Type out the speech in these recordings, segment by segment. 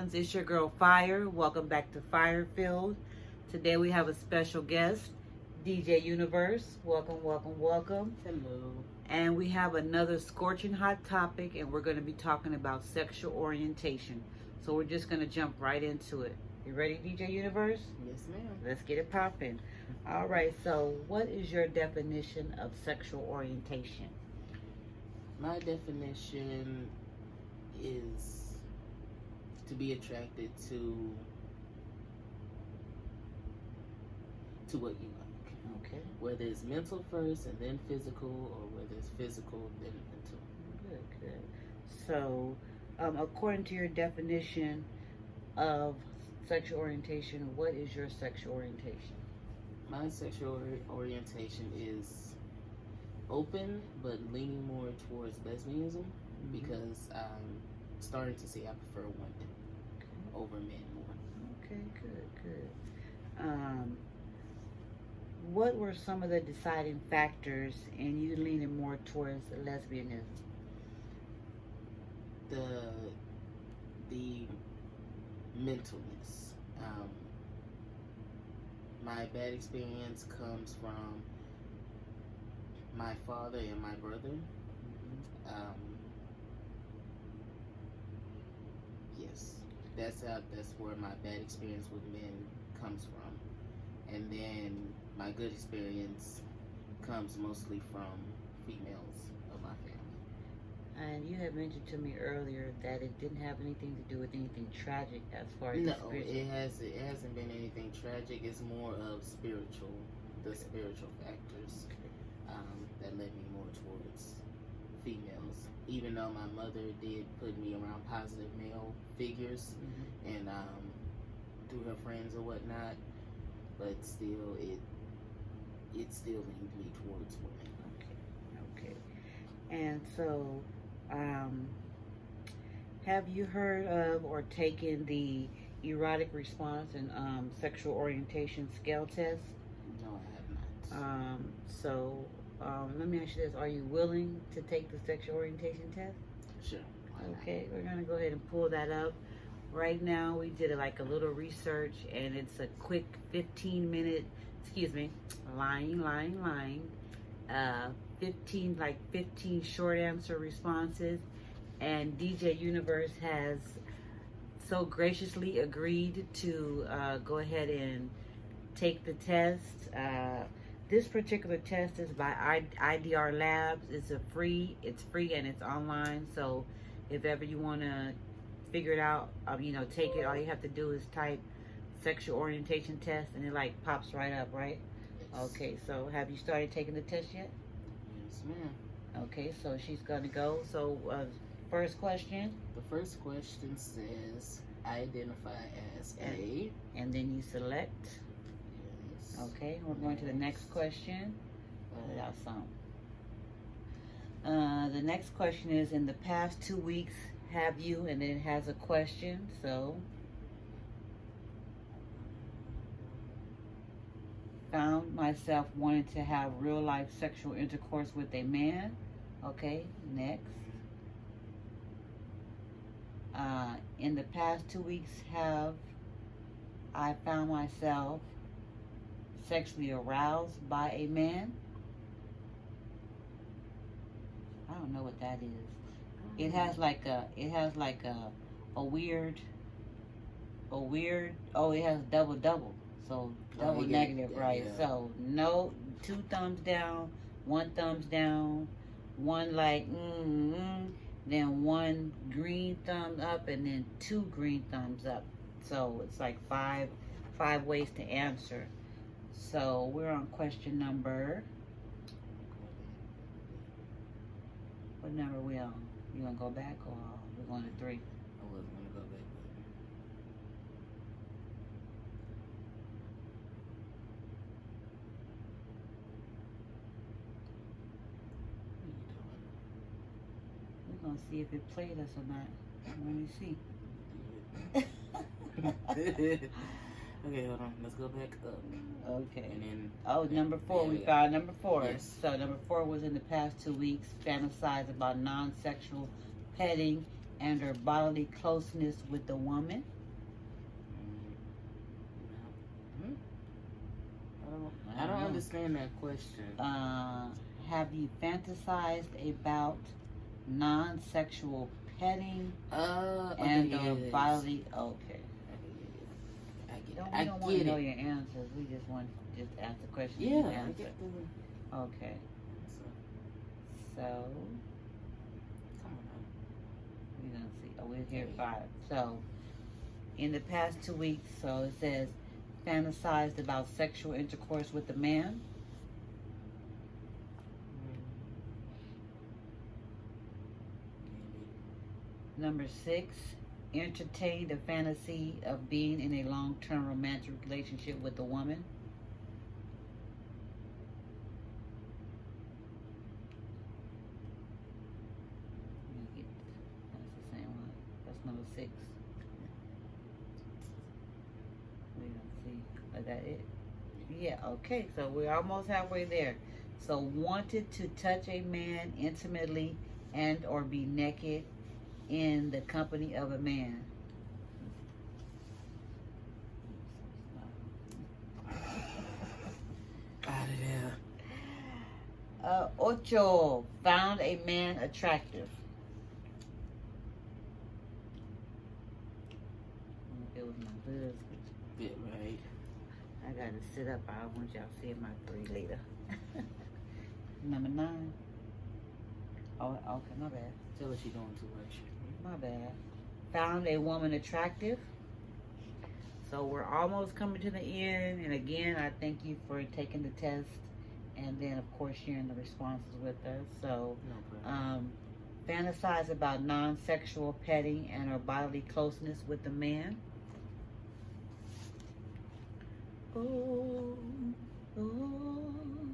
It's your girl Fire. Welcome back to Firefield. Today we have a special guest, DJ Universe. Welcome, welcome, welcome. Hello. And we have another scorching hot topic, and we're going to be talking about sexual orientation. So we're just going to jump right into it. You ready, DJ Universe? Yes, ma'am. Let's get it popping. All right, so what is your definition of sexual orientation? My definition is to be attracted to what you like. Okay. Whether it's mental first and then physical, or whether it's physical then mental. Good, good. So, according to your definition of sexual orientation, what is your sexual orientation? My sexual orientation is open, but leaning more towards lesbianism, because I'm starting to see I prefer women over men more. Okay, good, good. What were some of the deciding factors in you leaning more towards lesbianism? The mentalness. My bad experience comes from my father and my brother. Yes, that's where my bad experience with men comes from, and then my good experience comes mostly from females of my family. And you had mentioned to me earlier that it didn't have anything to do with anything tragic as far as No, experience. it hasn't been anything tragic. It's more of the spiritual factors that led me more towards females. Even though my mother did put me around positive male figures, and through her friends or whatnot, but still, it still leaned me towards women. Okay. And so, have you heard of or taken the Erotic Response and Sexual Orientation Scale test? No, I have not. So, let me ask you this. Are you willing to take the sexual orientation test? Sure. Why not? Okay, we're going to go ahead and pull that up. Right now, we did like a little research, and it's a quick 15-minute, lying, 15 short answer responses. And DJ Universe has so graciously agreed to go ahead and take the test. This particular test is by Idrlabs. It's free and it's online. So if ever you want to figure it out, take it. All you have to do is type sexual orientation test, and it like pops right up, right? Yes. Okay, so have you started taking the test yet? Yes, ma'am. Okay, so she's gonna go. So first question. The first question says, I identify as a... And then you select. Yes. Okay, we're going to the next question. Without some. The next question is, in the past 2 weeks, have you, and then it has a question, so, found myself wanting to have real life sexual intercourse with a man. Okay, next. In the past 2 weeks, have I found myself sexually aroused by a man? I don't know what that is. It has like a weird, it has double. So double negative, right? Yeah. So no, 2 thumbs down, 1 thumbs down, 1 like, then 1 green thumb up, and then 2 green thumbs up. So it's like five ways to answer. So we're on question number, what number are we on? You gonna go back, or we're going to 3? I wasn't going to go back. We're gonna see if it played us or not. Let me see. Okay, hold on. Let's go back up. Okay. And then... Number 4. Yeah, We yeah. found number 4. Yes. So number 4 was, in the past 2 weeks, fantasize about non-sexual petting and or bodily closeness with the woman. I don't understand that question. Have you fantasized about non-sexual petting and or bodily? Okay. We don't want to know your answers. We just want to just ask the question. Yeah, and answer. Okay. So come on. We're gonna see. Oh, we're here 5. So in the past 2 weeks, so it says fantasized about sexual intercourse with a man. Number 6, entertained a fantasy of being in a long-term romantic relationship with a woman. That's the same one. That's number 6. We don't see. Is that it? Yeah, okay. So we're almost halfway there. So wanted to touch a man intimately and or be naked in the company of a man. Out of there. 8, found a man attractive. It was my husband. Yeah, right. I gotta sit up. I want y'all to see my 3 later. Number 9. Oh, okay, my bad. Tell her she's doing too much. My bad. Found a woman attractive. So we're almost coming to the end. And again, I thank you for taking the test. And then, of course, sharing the responses with us. So, fantasize about non-sexual petting and or bodily closeness with a man. Ooh, ooh.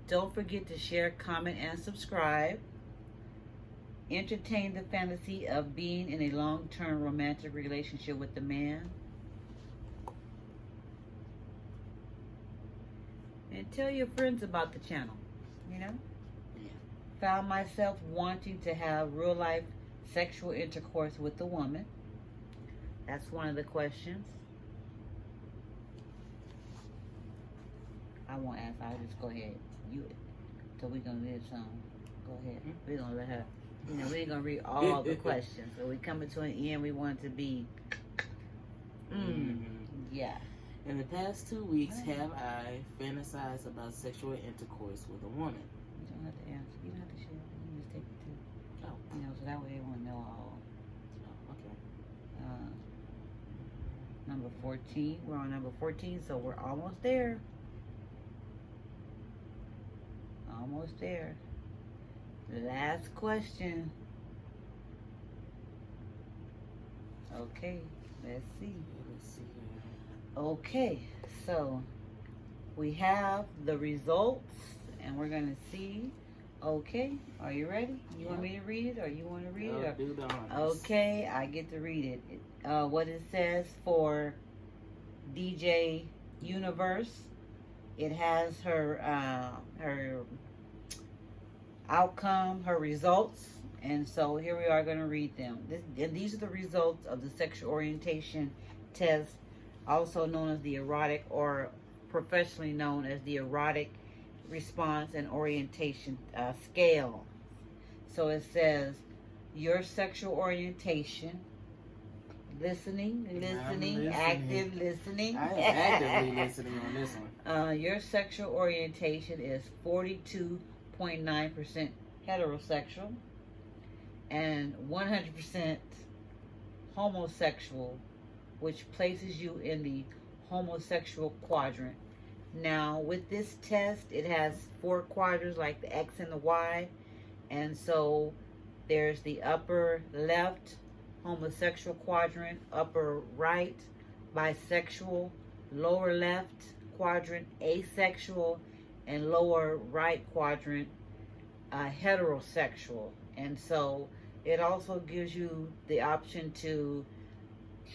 Don't forget to share, comment, and subscribe. Entertain the fantasy of being in a long-term romantic relationship with a man. And tell your friends about the channel, you know? Yeah. Found myself wanting to have real-life sexual intercourse with a woman. That's one of the questions. I won't ask. I'll just go ahead. So we're going to read some. Go ahead. We're going to let her. You know, we ain't going to read all the questions. So we coming to an end. We want it to be. Yeah. In the past 2 weeks, have I fantasized about sexual intercourse with a woman? You don't have to answer. You don't have to share. You just take it too. Oh. You know, so that way everyone know all. Oh, okay. Number 14. We're on number 14, so we're almost there. Almost there. Last question. Okay, let's see. Okay, so we have the results and we're gonna see. Okay, are you ready? You want me to read it or you want to read it? Or? Do the honors. Okay, I get to read it. What it says for DJ Universe, it has her her outcome, her results, and so here we are going to read them. These are the results of the sexual orientation test, also known as the erotic, or professionally known as the Erotic Response and Orientation Scale. So it says your sexual orientation, listening, active listening. I am actively listening on this one. Your sexual orientation is 42.9% heterosexual and 100% homosexual, which places you in the homosexual quadrant. Now, with this test, it has 4 quadrants like the X and the Y, and so there's the upper left homosexual quadrant, upper right bisexual, lower left quadrant asexual, and lower right quadrant heterosexual. And so it also gives you the option to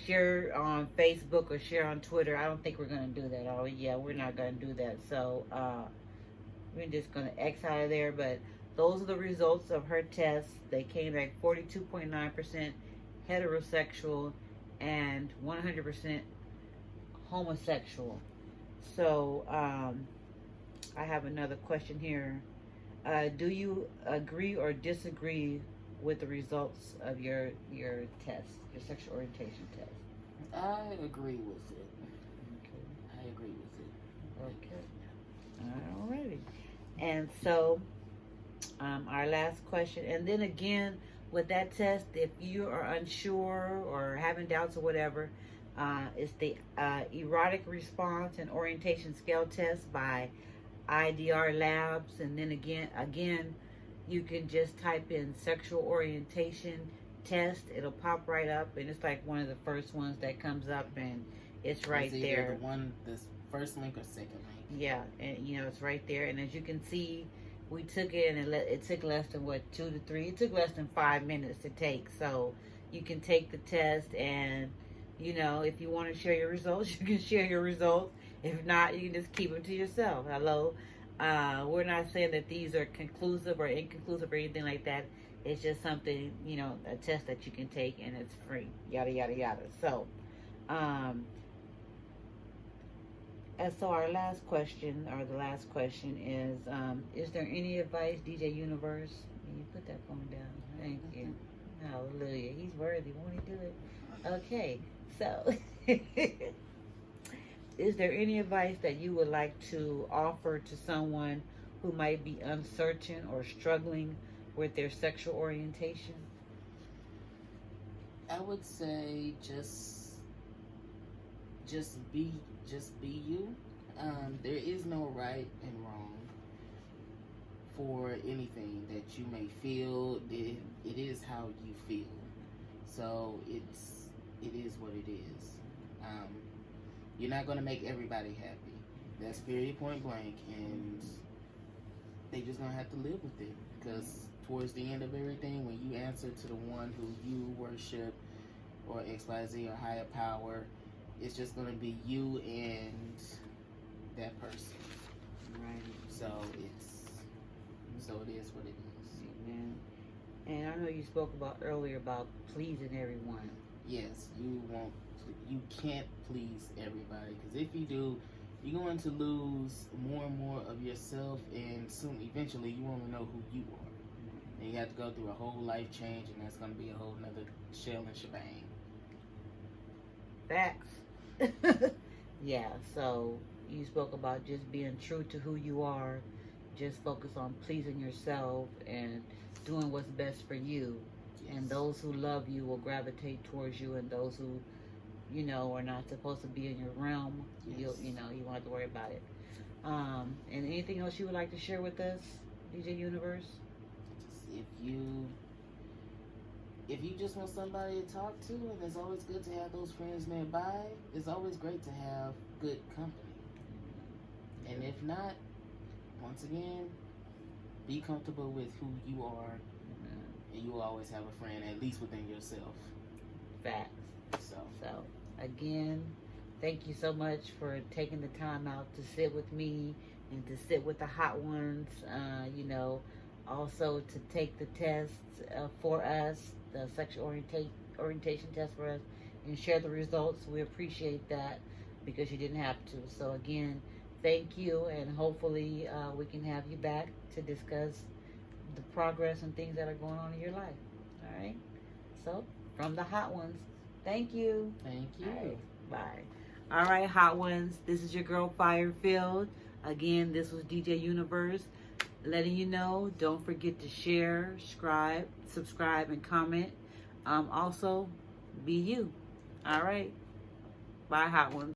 share on Facebook or share on Twitter. I don't think we're going to do that. Oh yeah, we're not going to do that. So we're just going to X out of there. But those are the results of her test. They came back 42.9% heterosexual and 100% homosexual. So I have another question here. Do you agree or disagree with the results of your test, your sexual orientation test? I agree with it. Okay. I agree with it. Okay. Alrighty. And so, our last question, and then again, with that test, if you are unsure or having doubts or whatever, it's the Erotic Response and Orientation Scale test by Idrlabs, and then again, you can just type in sexual orientation test. It'll pop right up, and it's like one of the first ones that comes up, and it's right It's either there. the one, this first link or second link. Yeah, and it's right there. And as you can see, we took it, and it took less than 2 to 3. It took less than 5 minutes to take. So you can take the test, and if you want to share your results, you can share your results. If not, you can just keep them to yourself. Hello. We're not saying that these are conclusive or inconclusive or anything like that. It's just something, a test that you can take, and it's free. Yada, yada, yada. So, and so our last question, or the last question is there any advice, DJ Universe? You put that phone down. Thank you. Hallelujah. He's worthy. Won't he do it? Okay. So, is there any advice that you would like to offer to someone who might be uncertain or struggling with their sexual orientation? I would say just be you. There is no right and wrong for anything that you may feel. It is how you feel. So it is what it is. You're not going to make everybody happy. That's period, point blank, and they just going to have to live with it, because towards the end of everything, when you answer to the one who you worship, or XYZ or higher power, it's just going to be you and that person. Right. So it is what it is. Amen. And I know you spoke about earlier about pleasing everyone. Yes, you can't please everybody, because if you do, you're going to lose more and more of yourself, and soon, eventually, you won't know who you are. And you have to go through a whole life change, and that's going to be a whole nother shell and shebang. Facts. Yeah, so you spoke about just being true to who you are, just focus on pleasing yourself and doing what's best for you. Yes. And those who love you will gravitate towards you, and those who are not supposed to be in your realm, yes. you won't have to worry about it. And anything else you would like to share with us, DJ Universe? Just if you just want somebody to talk to, and it's always good to have those friends nearby, it's always great to have good company. And if not, once again, be comfortable with who you are, and you will always have a friend, at least within yourself. Facts. So again, thank you so much for taking the time out to sit with me and to sit with the hot ones. Also to take the test for us, the sexual orientation test for us, and share the results. We appreciate that, because you didn't have to. So again, thank you, and hopefully we can have you back to discuss the progress and things that are going on in your life. All right? So, from the hot ones, thank you. Thank you. All right, bye. All right, hot ones, this is your girl Firefield. Again, this was DJ Universe, letting you know, don't forget to share, subscribe, and comment. Also, be you. All right. Bye, hot ones.